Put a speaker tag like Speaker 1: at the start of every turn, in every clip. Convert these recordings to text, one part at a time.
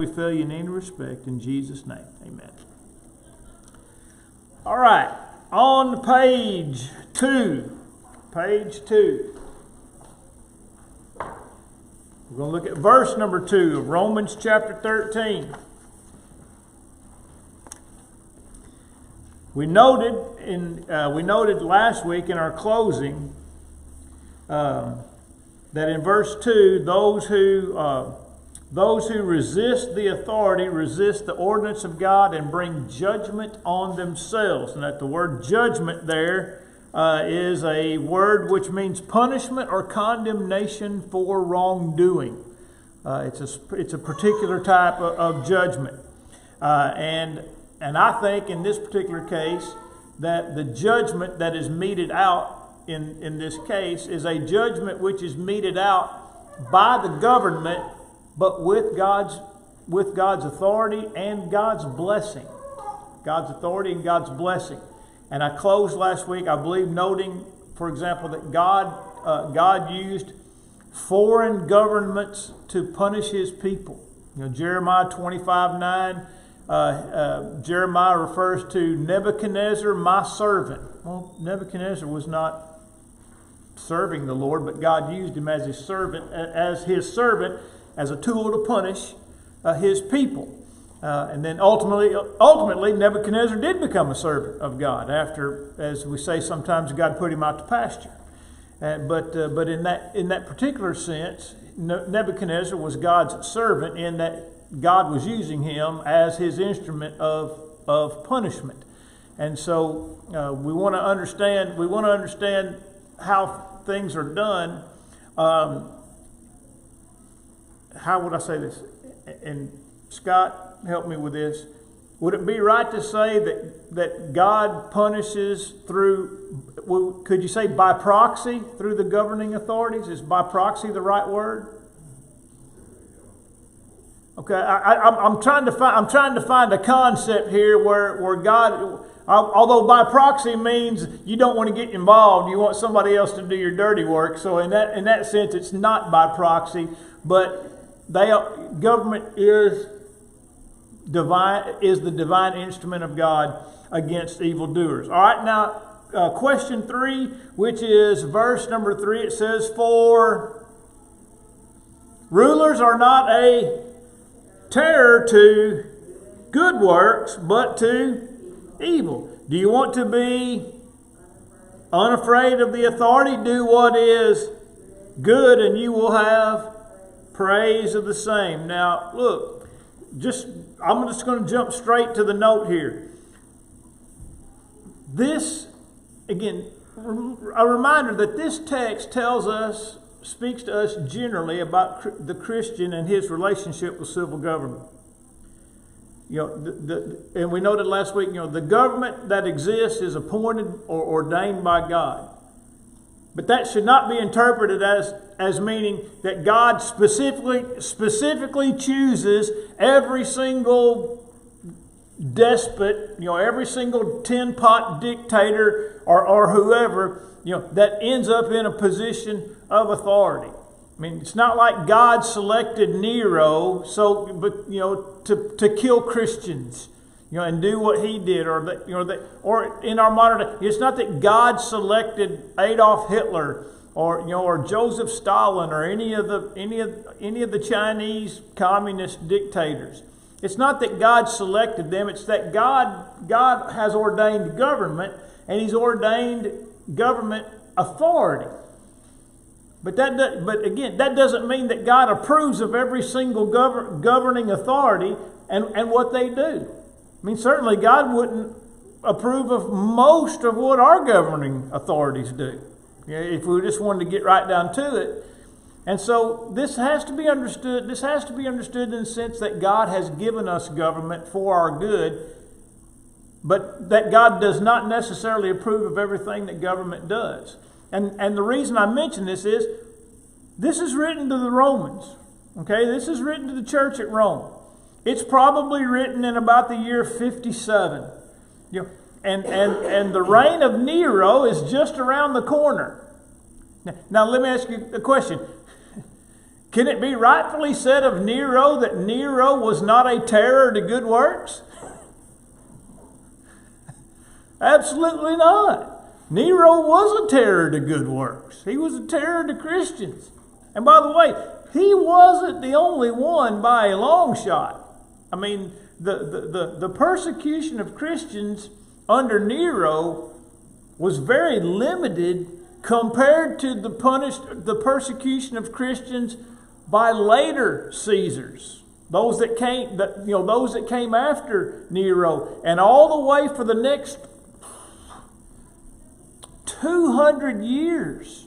Speaker 1: We fail you in any respect in Jesus' name. Amen. All right. On page 2. Page 2. We're going to look at verse number 2 of Romans chapter 13. We noted last week in our closing that in verse 2, those who resist the authority resist the ordinance of God and bring judgment on themselves. And that the word judgment there is a word which means punishment or condemnation for wrongdoing. It's a particular type of judgment. And I think in this particular case that the judgment that is meted out in this case is a judgment which is meted out by the government, but with God's authority and God's blessing. God's authority and God's blessing. And I closed last week, I believe, noting, for example, that God used foreign governments to punish His people. You know, Jeremiah 25:9, Jeremiah refers to Nebuchadnezzar, my servant. Well, Nebuchadnezzar was not serving the Lord, but God used him as His servant, as a tool to punish His people. And then ultimately, Nebuchadnezzar did become a servant of God after, as we say sometimes, God put him out to pasture. But in that particular sense, Nebuchadnezzar was God's servant in that God was using him as His instrument of punishment. And so we want to understand how things are done. How would I say this? And Scott, help me with this. Would it be right to say that God punishes through, could you say by proxy through the governing authorities? Is by proxy the right word? Okay, I'm trying to find a concept here where God, although by proxy means you don't want to get involved, you want somebody else to do your dirty work. So in that sense, it's not by proxy, but government is the divine instrument of God against evildoers. All right, now question 3, which is verse number 3. It says, "For rulers are not a terror to good works, but to evil." Do you want to be unafraid of the authority? Do what is good, and you will have praise of the same. Now, look, I'm just going to jump straight to the note here. This, again, a reminder that this text speaks to us generally about the Christian and his relationship with civil government. You know, and we noted last week, the government that exists is appointed or ordained by God. But that should not be interpreted as meaning that God specifically chooses every single despot, every single tin-pot dictator or whoever, that ends up in a position of authority. I mean, it's not like God selected Nero to kill Christians. And do what he did, or in our modern day, it's not that God selected Adolf Hitler or Joseph Stalin or any of the Chinese communist dictators. It's not that God selected them. It's that God has ordained government, and He's ordained government authority. But again, that doesn't mean that God approves of every single governing authority and what they do. I mean, certainly God wouldn't approve of most of what our governing authorities do, if we just wanted to get right down to it. And so this has to be understood. This has to be understood in the sense that God has given us government for our good, but that God does not necessarily approve of everything that government does. And the reason I mention this is written to the Romans. Okay, this is written to the church at Rome. It's probably written in about the year 57. And the reign of Nero is just around the corner. Now let me ask you a question. Can it be rightfully said of Nero that Nero was not a terror to good works? Absolutely not. Nero was a terror to good works. He was a terror to Christians. And by the way, he wasn't the only one by a long shot. I mean, the persecution of Christians under Nero was very limited compared to the persecution of Christians by later Caesars, those that came after Nero, and all the way for the next 200 years.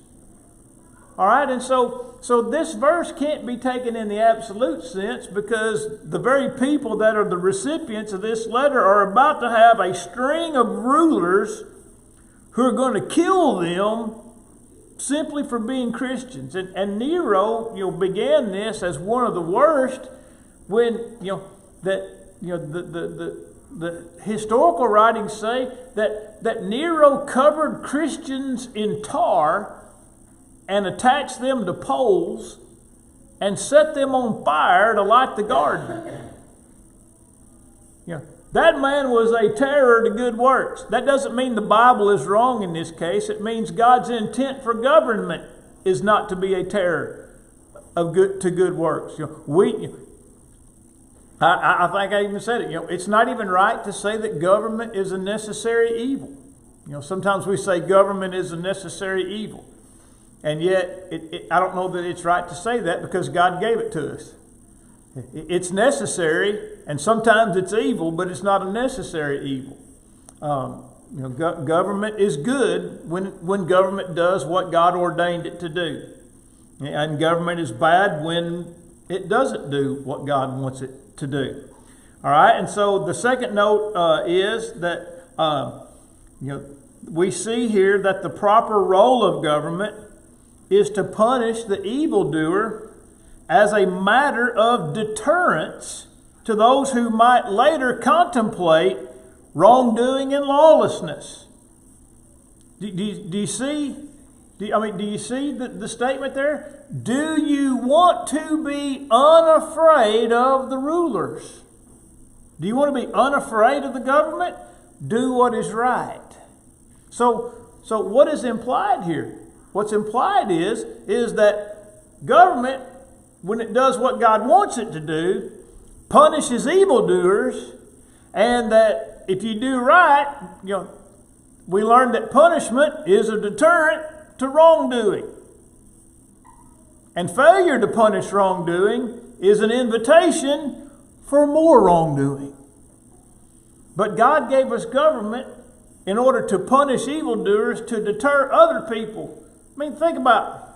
Speaker 1: All right, and so this verse can't be taken in the absolute sense, because the very people that are the recipients of this letter are about to have a string of rulers who are going to kill them simply for being Christians. And Nero, began this as one of the worst when, the historical writings say that Nero covered Christians in tar and attached them to poles and set them on fire to light the garden. That man was a terror to good works. That doesn't mean the Bible is wrong in this case. It means God's intent for government is not to be a terror to good works. I think I even said it. It's not even right to say that government is a necessary evil. Sometimes we say government is a necessary evil, and yet I don't know that it's right to say that, because God gave it to us. It's necessary, and sometimes it's evil, but it's not a necessary evil. Government is good when government does what God ordained it to do. And government is bad when it doesn't do what God wants it to do. All right, and so the second note is that we see here that the proper role of government is to punish the evildoer as a matter of deterrence to those who might later contemplate wrongdoing and lawlessness. Do you see? Do you see the statement there? Do you want to be unafraid of the rulers? Do you want to be unafraid of the government? Do what is right. So what is implied here? What's implied is that government, when it does what God wants it to do, punishes evildoers, and that if you do right, we learn that punishment is a deterrent to wrongdoing. And failure to punish wrongdoing is an invitation for more wrongdoing. But God gave us government in order to punish evildoers, to deter other people. I mean, think about,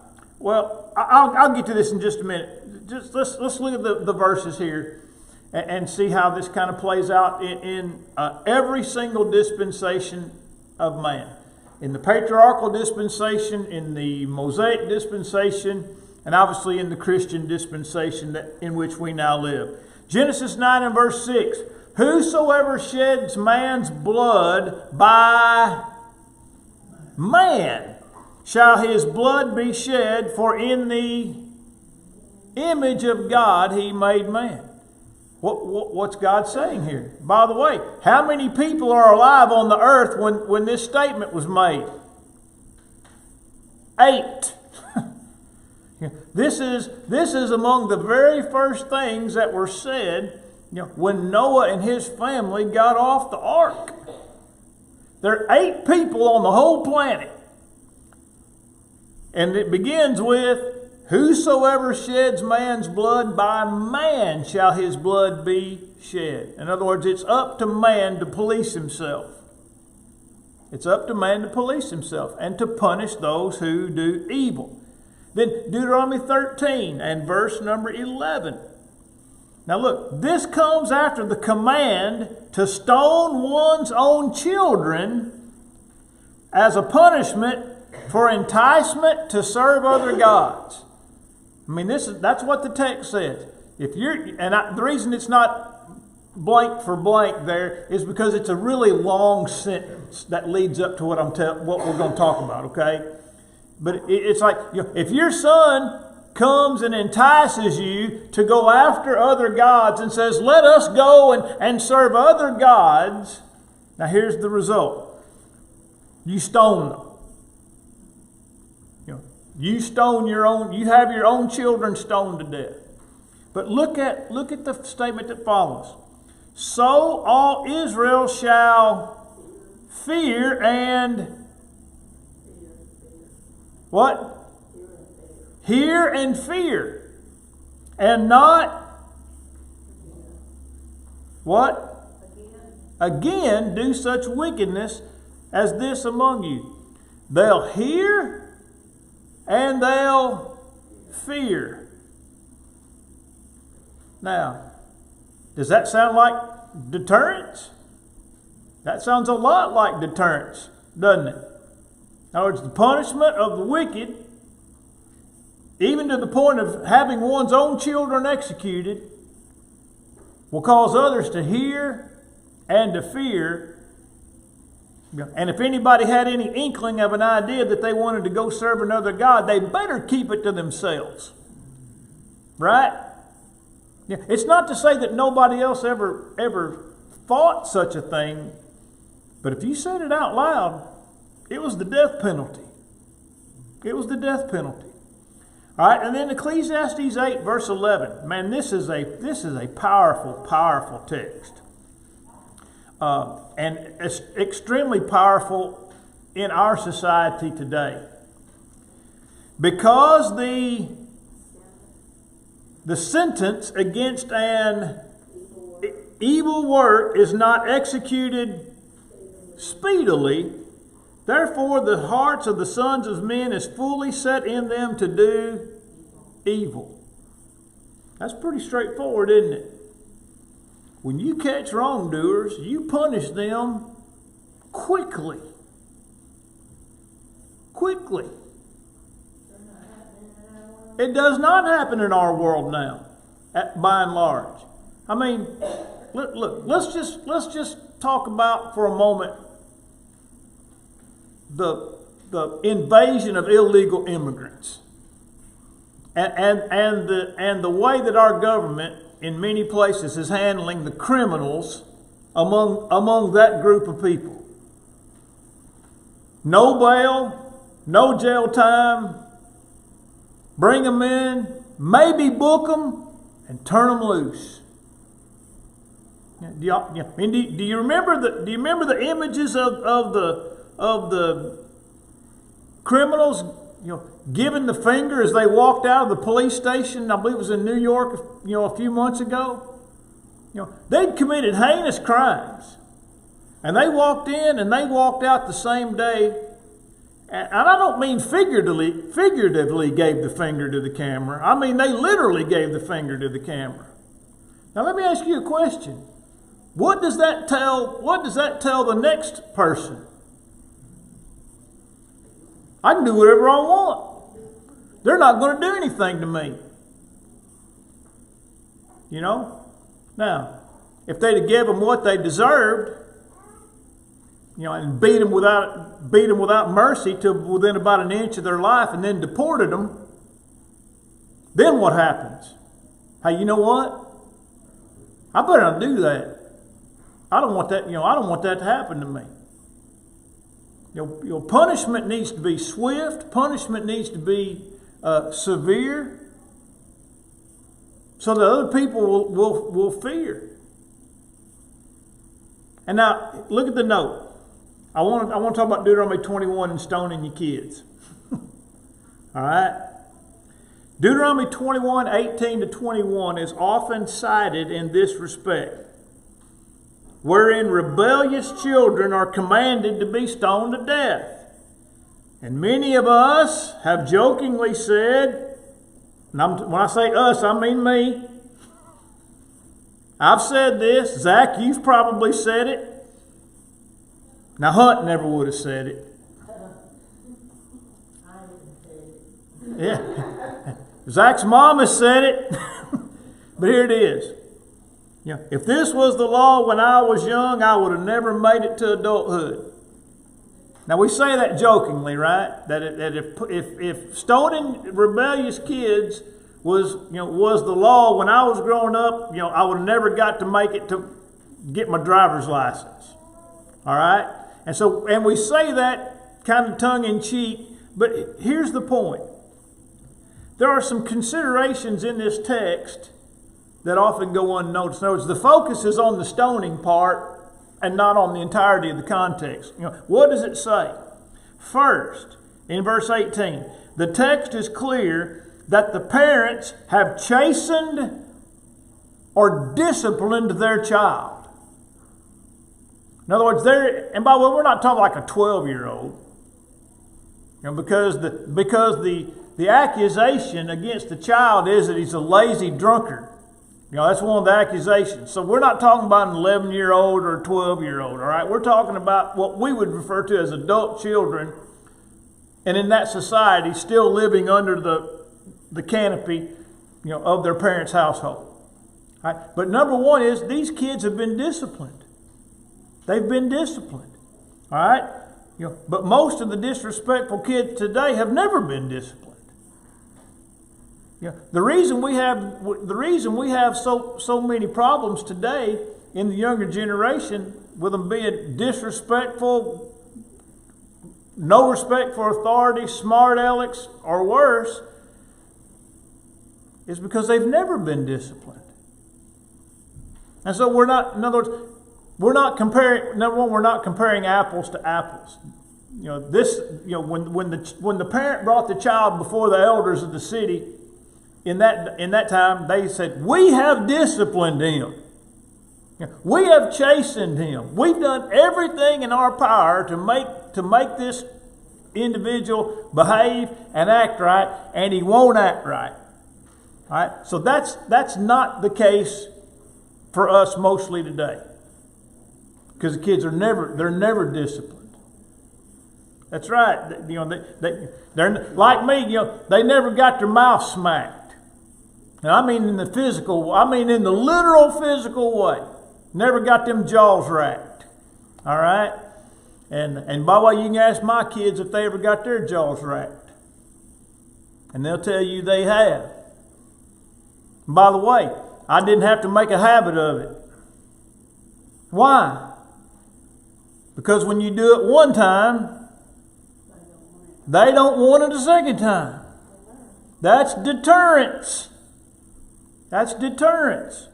Speaker 1: I'll get to this in just a minute. Let's look at the verses here and see how this kind of plays out in every single dispensation of man. In the patriarchal dispensation, in the Mosaic dispensation, and obviously in the Christian dispensation in which we now live. Genesis 9 and verse 6. Whosoever sheds man's blood, by man shall his blood be shed, for in the image of God he made man. What's God saying here? By the way, how many people are alive on the earth when this statement was made? 8. This is among the very first things that were said when Noah and his family got off the ark. There are 8 people on the whole planet. And it begins with, whosoever sheds man's blood, by man shall his blood be shed. In other words, it's up to man to police himself. It's up to man to police himself and to punish those who do evil. Then Deuteronomy 13 and verse number 11. Now look, this comes after the command to stone one's own children as a punishment for enticement to serve other gods. I mean, that's what the text says. The reason it's not blank for blank there is because it's a really long sentence that leads up to what we're going to talk about. Okay, but it's like if your son comes and entices you to go after other gods and says, let us go and serve other gods, now here's the result. You stone them. You stone your own, you have your own children stoned to death. But look at the statement that follows. So all Israel shall fear and what? Hear and fear. And not what? Again do such wickedness as this among you. They'll hear and they'll fear. Now, does that sound like deterrence? That sounds a lot like deterrence, doesn't it? In other words, the punishment of the wicked, even to the point of having one's own children executed, will cause others to hear and to fear. And if anybody had any inkling of an idea that they wanted to go serve another god, they better keep it to themselves. Right? Yeah. It's not to say that nobody else ever thought such a thing, but if you said it out loud, it was the death penalty. It was the death penalty. All right, and then Ecclesiastes 8, verse 11. Man, this is a powerful, powerful text. And it's extremely powerful in our society today. Because the sentence against an evil work is not executed speedily, therefore the hearts of the sons of men is fully set in them to do evil. That's pretty straightforward, isn't it? When you catch wrongdoers, you punish them quickly. Quickly. It does not happen in our world now, by and large. I mean, look, let's just talk about for a moment the invasion of illegal immigrants, and the way that our government in many places is handling the criminals among that group of people. No bail, no jail time. Bring them in, maybe book them, and turn them loose. Do you remember the images of the criminals, giving the finger as they walked out of the police station? I believe it was in New York, a few months ago. They'd committed heinous crimes, and they walked in and they walked out the same day. And I don't mean figuratively gave the finger to the camera. I mean they literally gave the finger to the camera. Now let me ask you a question. What does that tell the next person? I can do whatever I want. They're not going to do anything to me. Now, if they'd have given them what they deserved, and beat them without mercy to within about an inch of their life, and then deported them, then what happens? Hey, you know what? I better not do that. I don't want that. I don't want that to happen to me. Punishment needs to be swift. Punishment needs to be severe, so that other people will fear. And now look at the note. I want to talk about Deuteronomy 21 and stoning your kids. All right. Deuteronomy 21, 18 to 21 is often cited in this respect, wherein rebellious children are commanded to be stoned to death. And many of us have jokingly said, and when I say us, I mean me. I've said this. Zach, you've probably said it. Now, Hunt never would have said it. Yeah. Zach's mom has said it. But here it is. If this was the law when I was young, I would have never made it to adulthood. Now we say that jokingly, right? That if stoning rebellious kids was the law when I was growing up, I would have never got to make it to get my driver's license. All right? And we say that kind of tongue in cheek, but here's the point. There are some considerations in this text that often go unnoticed. In other words, the focus is on the stoning part and not on the entirety of the context. What does it say? First, in verse 18, the text is clear that the parents have chastened or disciplined their child. In other words, and by the way, we're not talking like a 12-year-old. Because the accusation against the child is that he's a lazy drunkard. That's one of the accusations. So we're not talking about an 11-year-old or a 12-year-old, all right? We're talking about what we would refer to as adult children, and in that society still living under the canopy, of their parents' household. All right? But number one is these kids have been disciplined. They've been disciplined. All right? But most of the disrespectful kids today have never been disciplined. The reason we have so many problems today in the younger generation with them being disrespectful, no respect for authority, smart alecks, or worse, is because they've never been disciplined. And so we're not comparing apples to apples. When the parent brought the child before the elders of the city, in that time, they said, "We have disciplined him. We have chastened him. We've done everything in our power to make this individual behave and act right, and he won't act right." All right? So that's not the case for us mostly today, because the kids are never disciplined. That's right. They're like me. They never got their mouth smacked. And I mean in the literal physical way. Never got them jaws racked. All right? And by the way, you can ask my kids if they ever got their jaws racked. And they'll tell you they have. And by the way, I didn't have to make a habit of it. Why? Because when you do it one time, they don't want it a second time. That's deterrence. That's deterrence.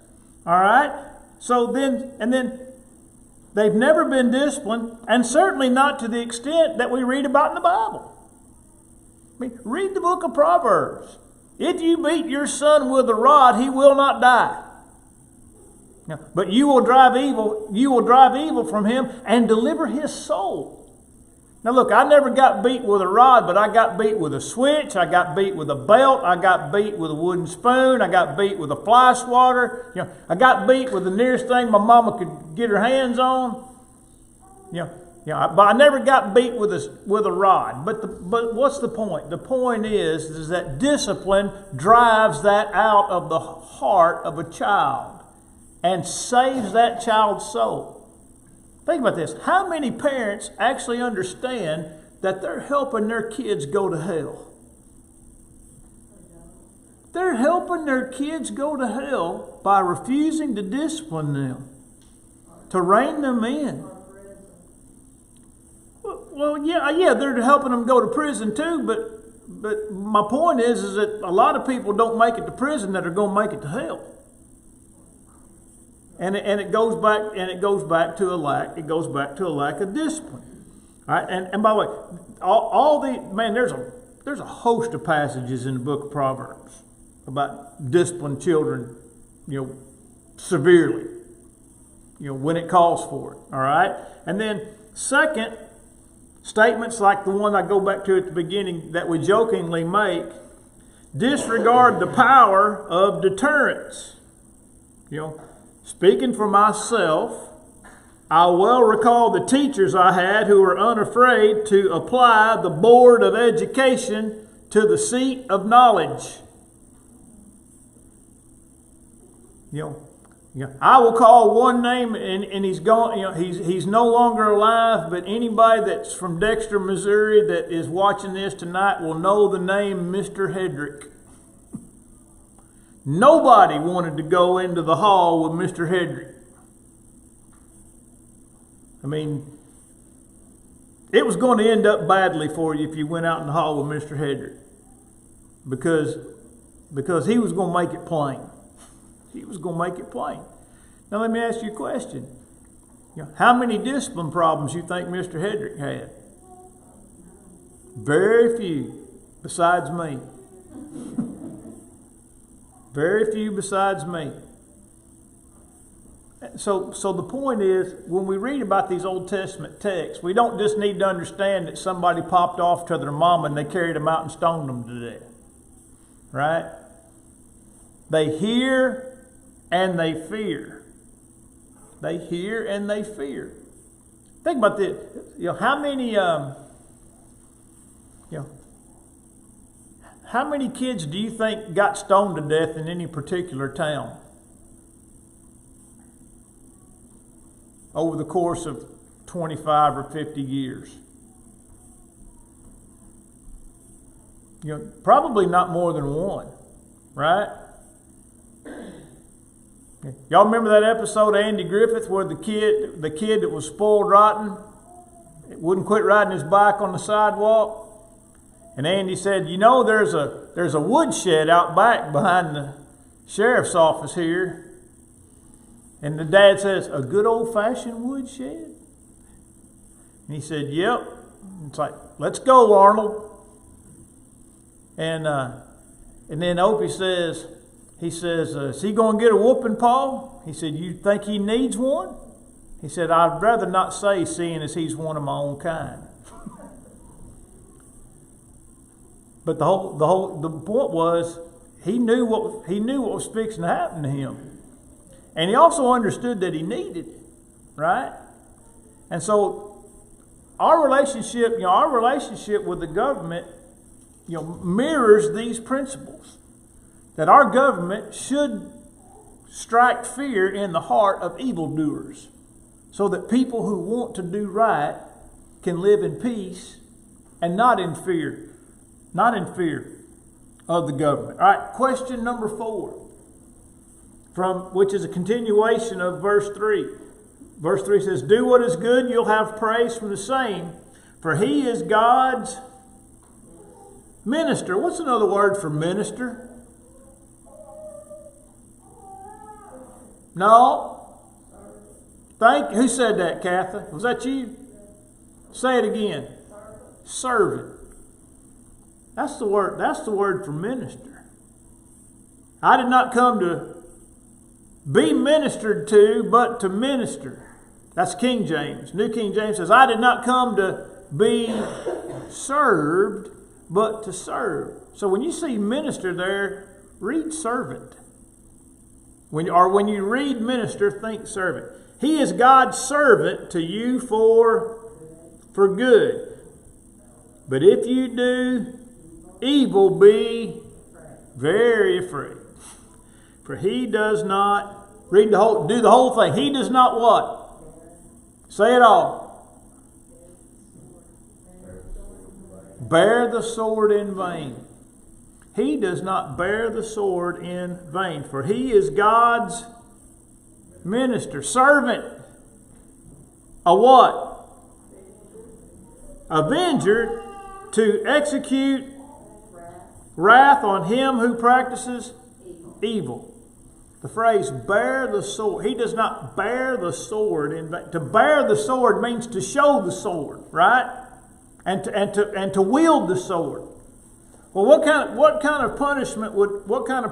Speaker 1: All right? So then they've never been disciplined, and certainly not to the extent that we read about in the Bible. Read the book of Proverbs. If you beat your son with a rod, he will not die. But you will drive evil from him and deliver his soul. Now look, I never got beat with a rod, but I got beat with a switch. I got beat with a belt. I got beat with a wooden spoon. I got beat with a fly swatter. I got beat with the nearest thing my mama could get her hands on. But I never got beat with a rod. But what's the point? The point is that discipline drives that out of the heart of a child and saves that child's soul. Think about this. How many parents actually understand that they're helping their kids go to hell? They're helping their kids go to hell by refusing to discipline them, to rein them in. Well, yeah, they're helping them go to prison too, but my point is that a lot of people don't make it to prison that are going to make it to hell. And it goes back to a lack of discipline. All right? And by the way, there's a host of passages in the book of Proverbs about disciplining children, severely, when it calls for it. All right? And then second, statements like the one I go back to at the beginning that we jokingly make disregard the power of deterrence. Speaking for myself, I well recall the teachers I had who were unafraid to apply the board of education to the seat of knowledge. I will call one name, and he's gone. He's no longer alive. But anybody that's from Dexter, Missouri, that is watching this tonight will know the name Mr. Hedrick. Nobody wanted to go into the hall with Mr. Hedrick. I mean, it was going to end up badly for you if you went out in the hall with Mr. Hedrick, because he was going to make it plain. He was going to make it plain. Now let me ask you a question. How many discipline problems you think Mr. Hedrick had? Very few, besides me. Very few besides me. So the point is, when we read about these Old Testament texts, we don't just need to understand that somebody popped off to their mama and they carried them out and stoned them to death. Right? They hear and they fear. They hear and they fear. Think about this. How many kids do you think got stoned to death in any particular town over the course of 25 or 50 years? Probably not more than one, right? Y'all remember that episode of Andy Griffith where the kid that was spoiled rotten wouldn't quit riding his bike on the sidewalk? And Andy said, there's a woodshed out back behind the sheriff's office here. And the dad says, a good old-fashioned woodshed? And he said, yep. It's like, let's go, Arnold. And then Opie says, is he going to get a whooping, Paul? He said, you think he needs one? He said, I'd rather not say, seeing as he's one of my own kind. But the point was, he knew what was fixing to happen to him, and he also understood that he needed it, right? And so our relationship with the government, mirrors these principles. That our government should strike fear in the heart of evildoers, so that people who want to do right can live in peace and not in fear of the government. All right, question number 4, which is a continuation of verse 3. Verse 3 says, do what is good, you'll have praise from the same, for he is God's minister. What's another word for minister? No. Who said that, Kathy? Was that you? Say it again. Servant. That's the word for minister. I did not come to be ministered to, but to minister. That's King James. New King James says, I did not come to be served, but to serve. So when you see minister there, read servant. When you read minister, think servant. He is God's servant to you for good. But if you do evil, be very afraid. For he does not, do the whole thing. He does not what? Say it all. Bear the sword in vain. He does not bear the sword in vain, for he is God's minister, servant. A what? Avenger, to execute wrath on him who practices evil. The phrase bear the sword. He does not bear the sword in vain. To bear the sword means to show the sword, right? And to wield the sword. Well, what kind of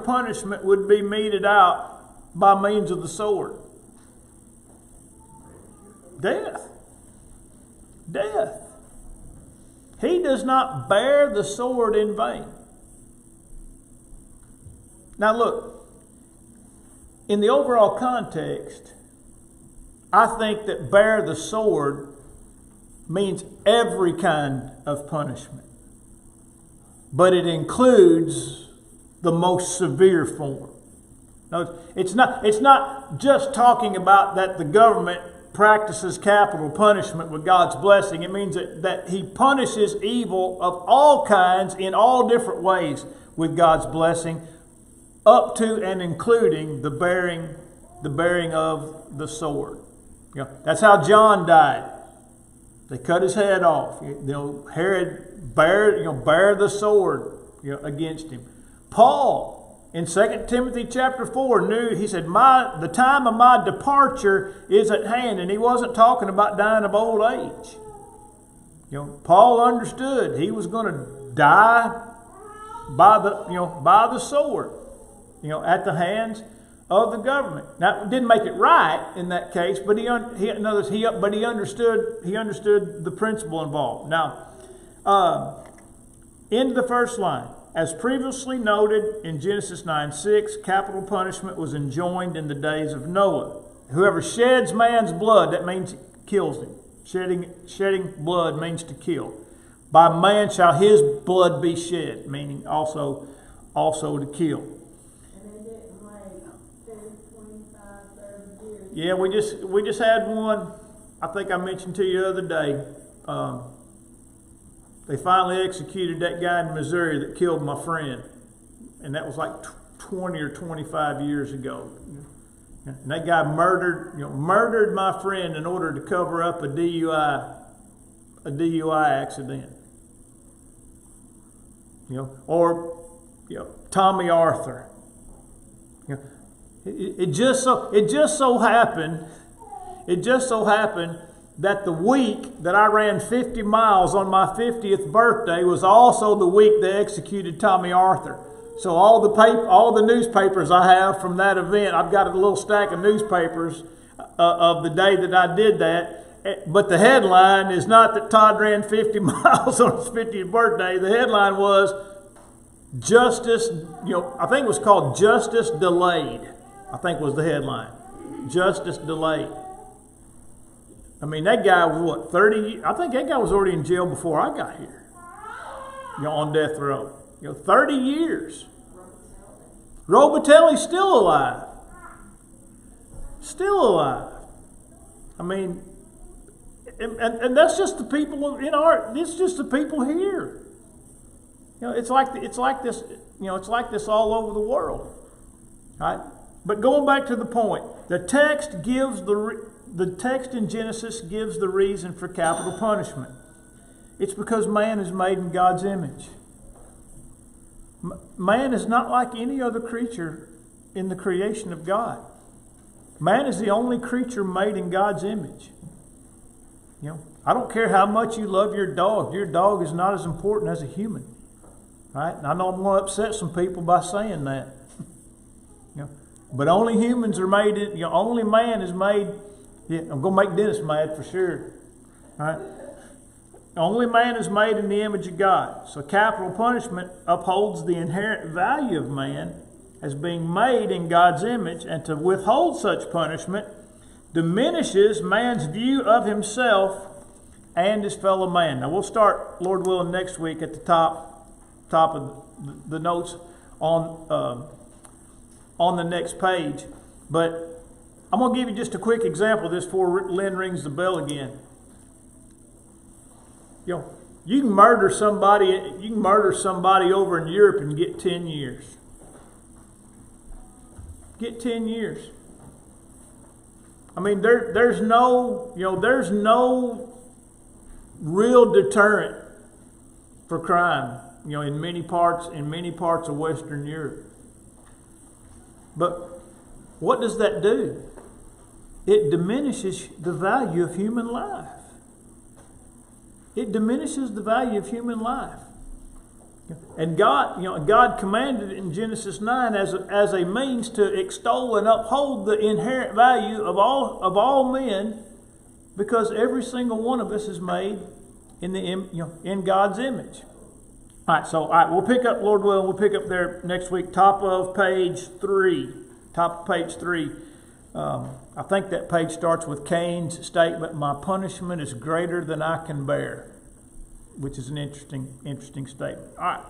Speaker 1: punishment would be meted out by means of the sword? Death. Death. He does not bear the sword in vain. Now look, in the overall context, I think that bear the sword means every kind of punishment. But it includes the most severe form. No, it's not just talking about that the government practices capital punishment with God's blessing. It means that He punishes evil of all kinds in all different ways with God's blessing, up to and including the bearing of the sword. That's how John died. They cut his head off. Herod bare the sword against him. Paul, in 2 Timothy chapter 4, he said, the time of my departure is at hand. And he wasn't talking about dying of old age. Paul understood he was going to die by the sword, at the hands of the government. Now, it didn't make it right in that case, but he understood the principle involved. Now, into the first line. As previously noted in Genesis 9:6, capital punishment was enjoined in the days of Noah. Whoever sheds man's blood, that means kills him. Shedding blood means to kill. By man shall his blood be shed, meaning also to kill.
Speaker 2: And they didn't wait 10, 25, 30 years.
Speaker 1: Yeah, we just had one. I think I mentioned to you the other day. They finally executed that guy in Missouri that killed my friend. And that was like 20 or 25 years ago. And that guy murdered my friend in order to cover up a DUI accident. Or Tommy Arthur. It just so happened that the week that I ran 50 miles on my 50th birthday was also the week they executed Tommy Arthur. So all the newspapers I have from that event, I've got a little stack of newspapers of the day that I did that. But the headline is not that Todd ran 50 miles on his 50th birthday. The headline was Justice, I think it was called Justice Delayed. I think was the headline. Justice Delayed. I mean, that guy was 30? I think that guy was already in jail before I got here. On death row. 30 years. Robitelli's still alive. Still alive. I mean, and that's just the people it's just the people here. It's like this, it's like this all over the world. Right? But going back to the point, the text in Genesis gives the reason for capital punishment. It's because man is made in God's image. Man is not like any other creature in the creation of God. Man is the only creature made in God's image. I don't care how much you love your dog. Your dog is not as important as a human. Right? And I know I'm going to upset some people by saying that. But only humans are made, only man is made. Yeah, I'm going to make Dennis mad for sure. All right? Only man is made in the image of God. So capital punishment upholds the inherent value of man as being made in God's image, and to withhold such punishment diminishes man's view of himself and his fellow man. Now we'll start, Lord willing, next week at the top of the notes on the next page. But I'm going to give you just a quick example of this before Lynn rings the bell again. You can murder somebody over in Europe and get 10 years. Get 10 years. I mean, there's no real deterrent for crime, in many parts of Western Europe. But what does that do? It diminishes the value of human life. It diminishes the value of human life. And God commanded it in Genesis 9 as a means to extol and uphold the inherent value of all men, because every single one of us is made in God's image. All right, we'll pick up, Lord willing, we'll pick up there next week, top of page 3. I think that page starts with Cain's statement, "My punishment is greater than I can bear," which is an interesting statement. All right.